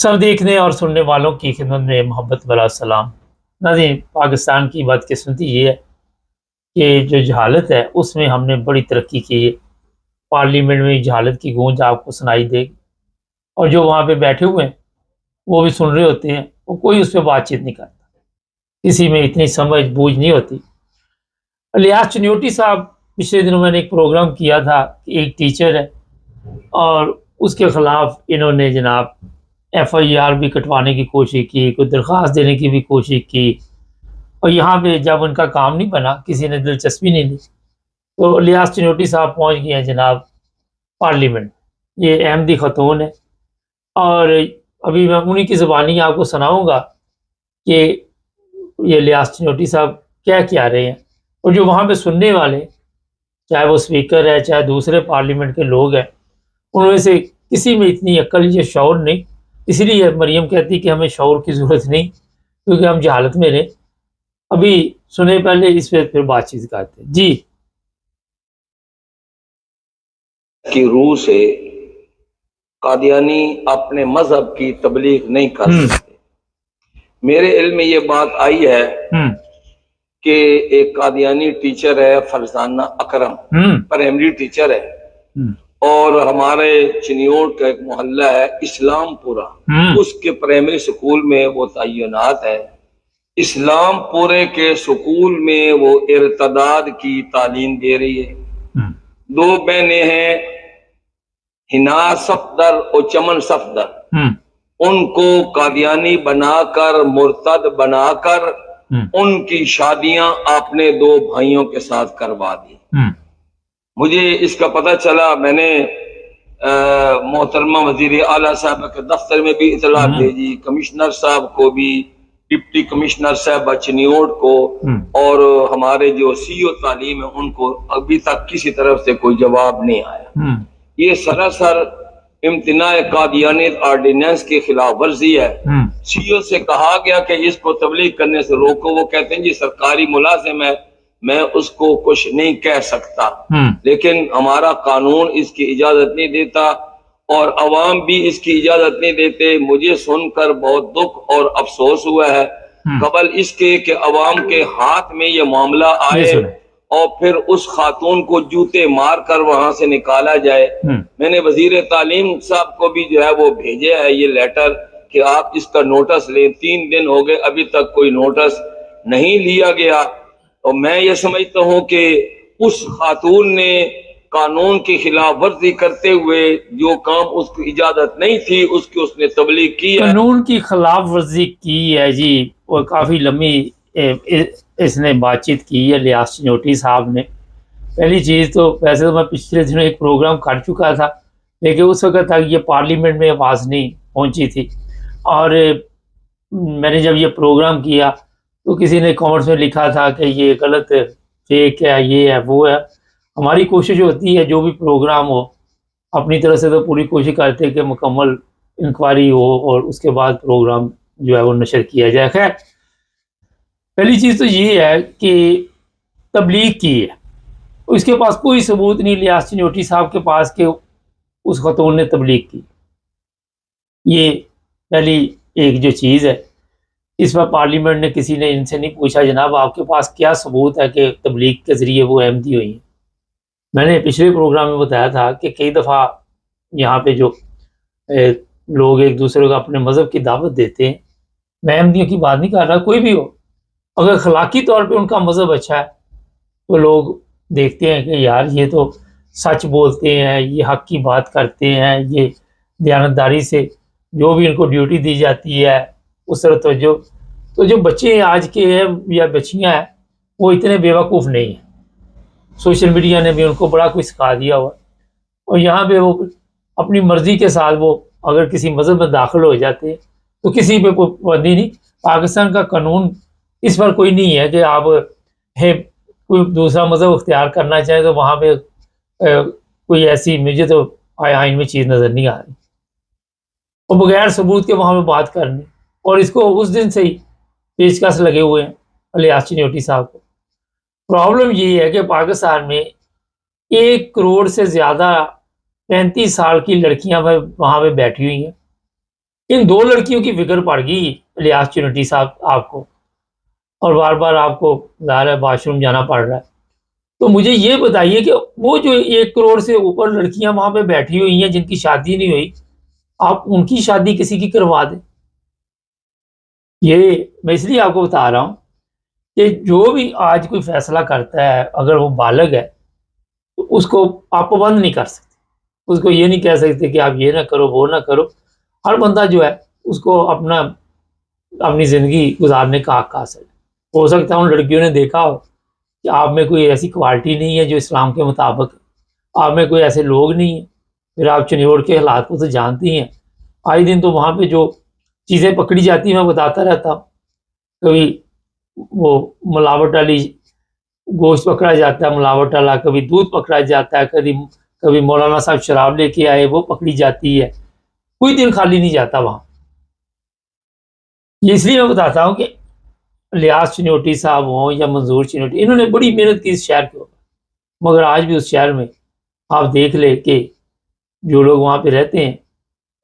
سب دیکھنے اور سننے والوں کی خدمت میں محبت بھرا سلام۔ ناظرین، پاکستان کی بدقسمتی یہ ہے کہ جو جہالت ہے اس میں ہم نے بڑی ترقی کی ہے۔ پارلیمنٹ میں جہالت کی گونج آپ کو سنائی دے گی، اور جو وہاں پہ بیٹھے ہوئے ہیں وہ بھی سن رہے ہوتے ہیں، وہ کوئی اس پہ بات چیت نہیں کرتا، کسی میں اتنی سمجھ بوجھ نہیں ہوتی۔ الیاس چنیوٹی صاحب، پچھلے دنوں میں نے ایک پروگرام کیا تھا کہ ایک ٹیچر ہے اور اس کے خلاف انہوں نے جناب ایف آئی آر بھی کٹوانے کی کوشش کی، کوئی درخواست دینے کی بھی کوشش کی، اور یہاں پہ جب ان کا کام نہیں بنا، کسی نے دلچسپی نہیں لی، تو الیاس چنیوٹی صاحب پہنچ گئے ہیں جناب پارلیمنٹ۔ یہ احمدی خاتون ہے، اور ابھی میں انہی کی زبانی آپ کو سناؤں گا کہ یہ الیاس چنیوٹی صاحب کیا رہے ہیں، اور جو وہاں پہ سننے والے، چاہے وہ اسپیکر ہے چاہے دوسرے پارلیمنٹ کے لوگ ہیں، ان میں سے کسی میں اتنی عقل یا شعور نہیں۔ اسی لیے مریم کہتی کہ ہمیں شعور کی ضرورت نہیں، کیونکہ ہم جہالت میں رہیں۔ ابھی سنے پہلے اس پہ پھر بات چیت کرتے ہیں۔ جی، کی روح سے قادیانی اپنے مذہب کی تبلیغ نہیں کر سکتے۔ میرے علم میں یہ بات آئی ہے کہ ایک قادیانی ٹیچر ہے، فرزانہ اکرم، پرائمری ٹیچر ہے، اور ہمارے چنیوٹ کا ایک محلہ ہے اسلام پورہ، اس کے پرائمری سکول میں وہ تعینات ہے۔ اسلام پورے کے سکول میں وہ ارتداد کی تعلیم دے رہی ہے۔ دو بہنیں ہیں، ہنا صفدر اور چمن صفدر، ان کو قادیانی بنا کر، مرتد بنا کر ان کی شادیاں اپنے دو بھائیوں کے ساتھ کروا دی۔ مجھے اس کا پتہ چلا، میں نے محترمہ وزیر اعلیٰ صاحب کے دفتر میں بھی اطلاع بھیجی، کمشنر صاحب کو بھی، ڈپٹی کمشنر صاحب چنیوٹ کو، اور ہمارے جو سی او تعلیم ہے ان کو، ابھی تک کسی طرف سے کوئی جواب نہیں آیا۔ یہ سراسر امتناع قادیانیت آرڈیننس کی خلاف ورزی ہے۔ سی او سے کہا گیا کہ اس کو تبلیغ کرنے سے روکو، وہ کہتے ہیں جی سرکاری ملازم ہے، میں اس کو کچھ نہیں کہہ سکتا، لیکن ہمارا قانون اس کی اجازت نہیں دیتا، اور عوام بھی اس کی اجازت نہیں دیتے۔ مجھے سن کر بہت دکھ اور افسوس ہوا ہے، قبل اس کے کہ عوام کے ہاتھ میں یہ معاملہ آئے اور پھر اس خاتون کو جوتے مار کر وہاں سے نکالا جائے۔ میں نے وزیر تعلیم صاحب کو بھی جو ہے وہ بھیجا ہے یہ لیٹر کہ آپ اس کا نوٹس لیں۔ 3 دن ہو گئے، ابھی تک کوئی نوٹس نہیں لیا گیا، اور میں یہ سمجھتا ہوں کہ اس خاتون نے قانون کی خلاف ورزی کرتے ہوئے جو کام اس کی اجازت نہیں تھی اس کی اس نے تبلیغ کی ہے۔ قانون کی خلاف ورزی کی ہے جی، اور کافی لمبی اس نے بات چیت کی ہے الیاس چنیوٹی صاحب نے۔ پہلی چیز تو ویسے تو میں پچھلے دنوں ایک پروگرام کر چکا تھا، لیکن اس وقت تک یہ پارلیمنٹ میں آواز نہیں پہنچی تھی، اور میں نے جب یہ پروگرام کیا تو کسی نے کامنٹس میں لکھا تھا کہ یہ غلط ہے، فیک ہے، یہ ہے، وہ ہے۔ ہماری کوشش ہوتی ہے جو بھی پروگرام ہو، اپنی طرف سے تو پوری کوشش کرتے ہیں کہ مکمل انکوائری ہو اور اس کے بعد پروگرام جو ہے وہ نشر کیا جائے۔ خیر، پہلی چیز تو یہ ہے کہ تبلیغ کی ہے، اس کے پاس کوئی ثبوت نہیں الیاس چنیوٹی صاحب کے پاس کہ اس خاتون نے تبلیغ کی۔ یہ پہلی ایک جو چیز ہے، اس پر پارلیمنٹ نے کسی نے ان سے نہیں پوچھا جناب آپ کے پاس کیا ثبوت ہے کہ تبلیغ کے ذریعے وہ احمدی ہوئی ہیں۔ میں نے پچھلے پروگرام میں بتایا تھا کہ کئی دفعہ یہاں پہ جو لوگ ایک دوسرے کو اپنے مذہب کی دعوت دیتے ہیں، میں احمدیوں کی بات نہیں کر رہا، کوئی بھی ہو، اگر اخلاقی طور پہ ان کا مذہب اچھا ہے تو لوگ دیکھتے ہیں کہ یار یہ تو سچ بولتے ہیں، یہ حق کی بات کرتے ہیں، یہ دیانتداری سے جو بھی ان کو ڈیوٹی دی جاتی ہے اس طرح توجہ۔ تو جو بچے آج کے ہیں یا بچیاں ہیں وہ اتنے بیوقوف نہیں ہیں، سوشل میڈیا نے بھی ان کو بڑا کچھ سکھا دیا ہوا، اور یہاں پہ وہ اپنی مرضی کے ساتھ وہ اگر کسی مذہب میں داخل ہو جاتے ہیں تو کسی پہ کوئی پابندی نہیں۔ پاکستان کا قانون اس پر کوئی نہیں ہے کہ آپ کوئی دوسرا مذہب اختیار کرنا چاہیں تو وہاں پہ کوئی ایسی، مجھے تو آئین میں چیز نظر نہیں آ رہی، اور بغیر ثبوت کے وہاں پہ بات کرنی، اور اس کو اس دن سے ہی پیچکس لگے ہوئے ہیں الیاس چنیوٹی صاحب کو۔ پرابلم یہ ہے کہ پاکستان میں 1 کروڑ سے زیادہ 35 سال کی لڑکیاں وہاں پہ بیٹھی ہوئی ہیں، ان 2 لڑکیوں کی فکر پڑ گئی الیاس چنوٹی صاحب آپ کو، اور بار بار آپ کو ظاہر ہے واش روم جانا پڑ رہا ہے. تو مجھے یہ بتائیے کہ وہ جو 1 کروڑ سے اوپر لڑکیاں وہاں پہ بیٹھی ہوئی ہیں جن کی شادی نہیں ہوئی، آپ ان کی شادی کسی کی کروا دیں. یہ میں اس لیے آپ کو بتا رہا ہوں کہ جو بھی آج کوئی فیصلہ کرتا ہے اگر وہ بالغ ہے تو اس کو آپ پابند نہیں کر سکتے، اس کو یہ نہیں کہہ سکتے کہ آپ یہ نہ کرو وہ نہ کرو. ہر بندہ جو ہے اس کو اپنی زندگی گزارنے کا حق حاصل ہے. ہو سکتا ہے ان لڑکیوں نے دیکھا ہو کہ آپ میں کوئی ایسی کوالٹی نہیں ہے جو اسلام کے مطابق ہے، آپ میں کوئی ایسے لوگ نہیں ہیں. پھر آپ چنیوڑ کے حالات کو تو جانتی ہیں، آئے دن تو وہاں پہ جو چیزیں پکڑی جاتی ہیں میں بتاتا رہتا ہوں. کبھی وہ ملاوٹ والی گوشت پکڑا جاتا ہے ملاوٹ والا، کبھی دودھ پکڑا جاتا ہے، کبھی مولانا صاحب شراب لے کے آئے وہ پکڑی جاتی ہے. کوئی دن خالی نہیں جاتا وہاں. یہ اس لیے میں بتاتا ہوں کہ الیاس چنوٹی صاحب ہوں یا منظور چنوٹی، انہوں نے بڑی محنت کی اس شہر کے اوپر، مگر آج بھی اس شہر میں آپ دیکھ لیں کہ جو لوگ وہاں پہ رہتے ہیں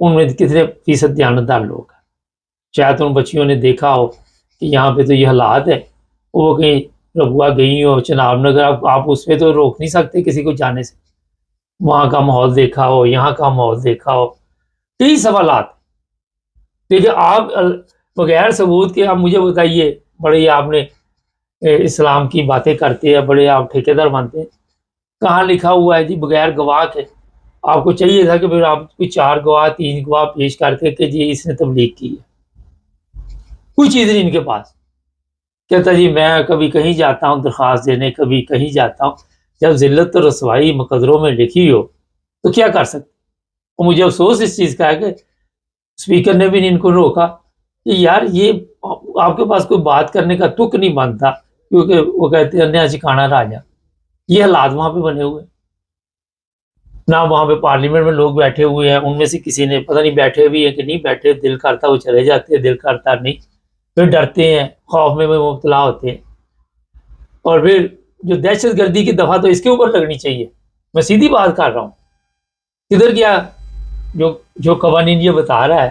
ان میں کتنے فیصد دیانتدار لوگ ہیں. شاید ان بچیوں نے دیکھا ہو کہ یہاں پہ تو یہ حالات ہے، وہ کہیں ربوا گئی ہو چناب نگر، آپ اس پہ تو روک نہیں سکتے کسی کو جانے سے. وہاں کا ماحول دیکھا ہو، یہاں کا ماحول دیکھا ہو، کئی سوالات. دیکھیے آپ بغیر ثبوت کے آپ مجھے بتائیے، بڑے آپ نے اسلام کی باتیں کرتے ہیں، بڑے آپ ٹھیکیدار بنتے ہیں، کہاں لکھا ہوا ہے جی بغیر گواہ کے؟ آپ کو چاہیے تھا کہ پھر آپ کوئی 4 گواہ 3 گواہ پیش کرتے کہ جی اس نے تبلیغ کی ہے. کوئی چیز نہیں ان کے پاس. کہتا جی میں کبھی کہیں جاتا ہوں درخواست دینے، کبھی کہیں جاتا ہوں. جب ذلت و رسوائی مقدروں میں لکھی ہو تو کیا کر سکتے. اور مجھے افسوس اس چیز کا ہے کہ اسپیکر نے بھی نہیں ان کو روکا کہ یار یہ آپ کے پاس کوئی بات کرنے کا تک نہیں بنتا، کیونکہ وہ کہتے ہیں انیا چکانا راجا. یہ حالات وہاں پہ بنے ہوئے، نہ وہاں پہ پارلیمنٹ میں لوگ بیٹھے ہوئے ہیں، ان میں سے کسی نے پتہ نہیں بیٹھے بھی ہیں کہ نہیں بیٹھے، دل کرتا وہ چلے جاتے ہیں، دل کرتا نہیں، پھر ڈرتے ہیں، خوف میں مبتلا ہوتے ہیں. اور پھر جو دہشت گردی کی دفعہ تو اس کے اوپر لگنی چاہیے. میں سیدھی بات کر رہا ہوں. کدھر کیا جو قوانین یہ بتا رہا ہے،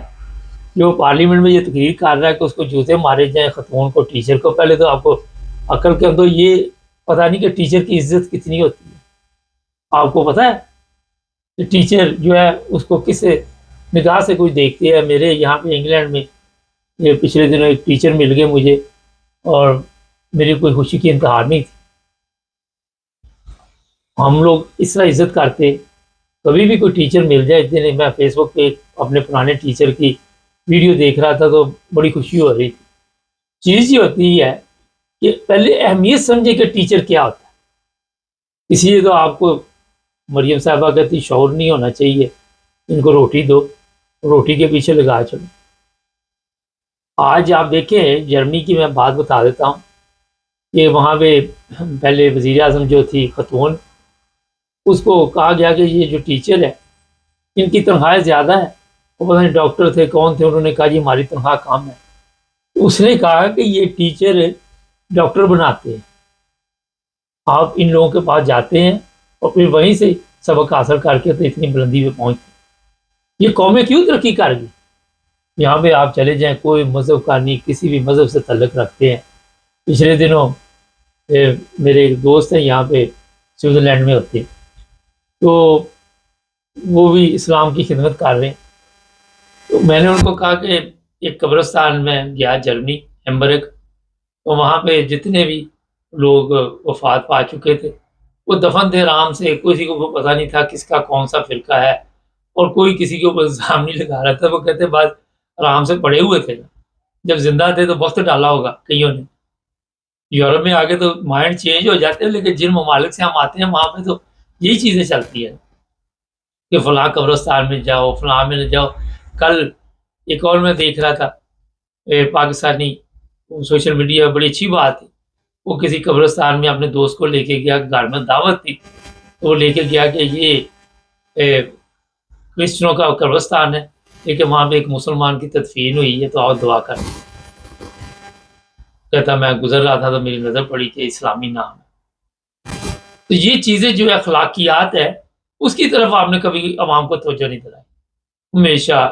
جو پارلیمنٹ میں یہ تقریر کر رہا ہے کہ اس کو جوتے مارے جائیں خاتون کو، ٹیچر کو. پہلے تو آپ کو عقل کے اندر یہ پتہ نہیں کہ ٹیچر کی عزت کتنی ہوتی ہے. آپ کو پتہ ہے کہ ٹیچر جو ہے اس کو کس نگاہ سے کوئی دیکھتے ہیں. میرے یہاں پہ انگلینڈ میں یہ پچھلے دنوں ایک ٹیچر مل گئے مجھے، اور میری کوئی خوشی کی انتہا نہیں تھی. ہم لوگ اس طرح عزت کرتے، کبھی بھی کوئی ٹیچر مل جائے. اتنے میں فیس بک پہ اپنے پرانے ٹیچر کی ویڈیو دیکھ رہا تھا تو بڑی خوشی ہو رہی تھی. چیز یہ ہوتی ہے کہ پہلے اہمیت سمجھے کہ ٹیچر کیا ہوتا ہے. اس لیے تو آپ کو مریم صاحبہ کہتی شعور نہیں ہونا چاہیے، ان کو روٹی دو، روٹی کے پیچھے لگا چلو. آج آپ دیکھیں جرمنی کی میں بات بتا دیتا ہوں کہ وہاں پہ پہلے وزیر اعظم جو تھی خاتون، اس کو کہا گیا کہ یہ جو ٹیچر ہے ان کی تنخواہیں زیادہ ہیں. وہ پتہ نہیں ڈاکٹر تھے کون تھے، انہوں نے کہا جی ہماری تنخواہ کم ہے. اس نے کہا کہ یہ ٹیچر ڈاکٹر بناتے ہیں، آپ ان لوگوں کے پاس جاتے ہیں اور پھر وہیں سے سبق حاصل کر کے تو اتنی بلندی پہ پہنچتے ہیں. یہ قومیں کیوں ترقی کر گئی؟ یہاں پہ آپ چلے جائیں، کوئی مذہب کا نہیں، کسی بھی مذہب سے تعلق رکھتے ہیں. پچھلے دنوں میرے ایک دوست ہیں یہاں پہ سوئٹزرلینڈ میں ہوتے ہیں، تو وہ بھی اسلام کی خدمت کر رہے ہیں. تو میں نے ان کو کہا کہ ایک قبرستان میں گیا جرمنی ہیمبرگ، تو وہاں پہ جتنے بھی لوگ وفات پا چکے تھے وہ دفن تھے آرام سے، کسی کو پتہ نہیں تھا کس کا کون سا فرقہ ہے، اور کوئی کسی کے اوپر الزام نہیں لگا رہا تھا. وہ کہتے بعد آرام سے پڑے ہوئے تھے، جب زندہ تھے تو وقت ڈالا ہوگا کئیوں نے. یورپ میں آگے تو مائنڈ چینج ہو جاتے ہیں، لیکن جن ممالک سے ہم آتے ہیں وہاں پہ تو یہی چیزیں چلتی ہیں کہ فلاں قبرستان میں جاؤ، فلاں میں جاؤ. کل ایک اور میں دیکھ رہا تھا پاکستانی سوشل میڈیا، بڑی اچھی بات ہے، وہ کسی قبرستان میں اپنے دوست کو لے کے گیا، گھر میں دعوت تھی تو وہ لے کے گیا کہ یہ کرسچنوں کا قبرستان ہے لیکن وہاں پہ ایک مسلمان کی تدفین ہوئی ہے تو آؤ دعا کریں. کہتا میں گزر رہا تھا تو میری نظر پڑی کہ اسلامی نام ہے. تو یہ چیزیں جو اخلاقیات ہے اس کی طرف آپ نے کبھی عوام کو توجہ نہیں دلائی. ہمیشہ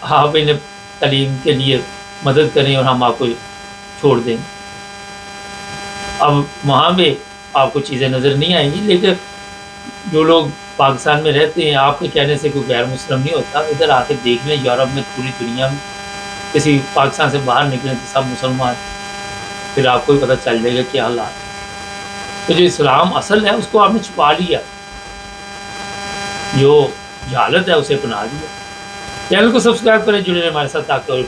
آپ انہیں تعلیم کے لیے مدد کریں اور ہم آپ کو چھوڑ دیں. اب وہاں پہ آپ کو چیزیں نظر نہیں آئیں گی، لیکن جو لوگ پاکستان میں رہتے ہیں، آپ کے کہنے سے کوئی غیر مسلم نہیں ہوتا. ادھر آ کے دیکھ لیں، یورپ میں، پوری دنیا میں کسی پاکستان سے باہر نکلیں تو سب مسلمان، پھر آپ کو ہی پتہ چل جائے گا کیا حالات. تو جو اسلام اصل ہے اس کو آپ نے چھپا لیا، جو جہالت ہے اسے اپنا لیا. چینل کو سبسکرائب کریں، جڑے رہیں ہمارے ساتھ تاکہ اور